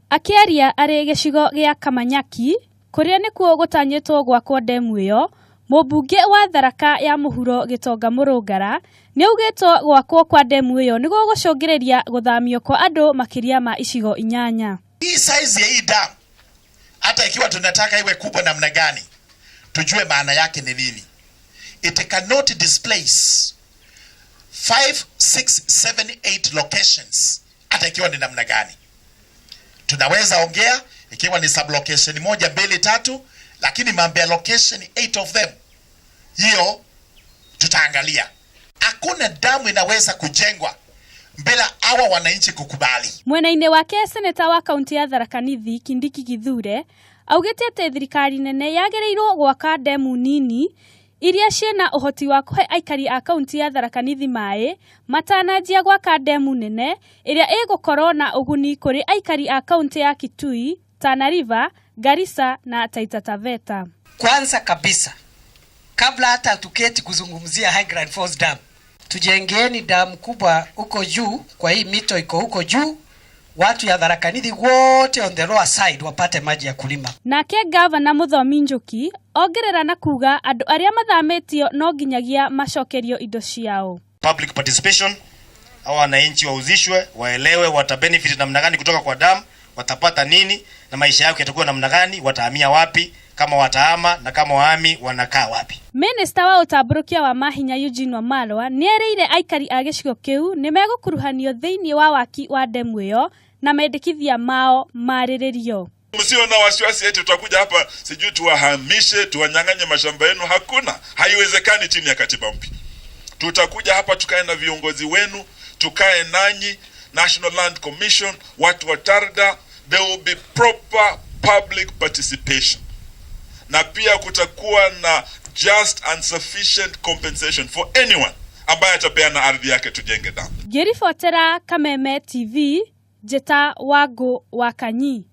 Akiaria ari gicigo gia Kamanyaki kuria nikuo gutanyitwo gwakwo ndemu iyo, mubunge wa Tharaka ya muhuro Gitonga Murungara ni ugitwo gwakwo kwa ndemu iyo niguo gucungiriria guthamio kwa andu makiria ma icigo 8. Hii size ya hii dam hata ikiwa tunataka iwe kubwa namna gani, tujue maana yake ni nini. It cannot displace 5, 6, 7, 8 locations hata ikiwa ni namna gani. Tunaweza ongea ikiwa ni sublocation 1, 2, 3, lakini mambo ya location 8 of them, hiyo tutaangalia. Hakuna damu inaweza kujengwa bila hawa wananchi kukubali. Mwena-ini wake seneta wa kaunti ya Tharaka Nithi Kindiki Githure augite ati thirikari nene yagereirwo gwaka ndemu nini iria ciena uhoti wa kuhe aikari a kaunti ya Tharaka Nithi maii matanajia gwaka ndemu nene iria igukorwo na uguni kuri aikari a kaunti ya Kitui, Tana River, Garissa na Taita Taveta. Kwanza kabisa, kabla hata tuketi kuzungumzia High Grand Falls Dam, tujengeni damu kubwa huko juu. Kwa hii mito iko huko juu, watu ya Tharaka Nithi wote on the lower side wapate maji ya kulima. Nake Gavana Muthomi Njuki ongerera na kuga andu aria mathametio no nginyagia macokerio indo ciao. Public participation, au wananchi wauzishwe, waelewe watabenefit namna gani kutoka kwa damu, watapata nini na maisha yao yatakuwa namna gani, watahamia wapi, kama watahama na kama wahami wanakaa wapi. Minister wa utamburukia wa mahinya Eugene Wamalwa niereire aikari a gicigo kiu nimegukuruhanio thiini wa waki wa ndemu iyo na mendekithia mao mariririo. Msio na wasiwasi eti tutakuja hapa sijui tuwahamishe, tuwanyang'anye mashamba yenu. Hakuna, haiwezekani chini ya katiba mpya. Tutakuja hapa tukae na viongozi wenu, tukae nanyi, National Land Commission, watu wa TARDA, there will be proper public participation. Na pia kutakuwa na just and sufficient compensation for anyone ambaye atapeana ardhi yake tujenge damu. Gerifotera Kameme TV, Jeta Wago Wakanyi.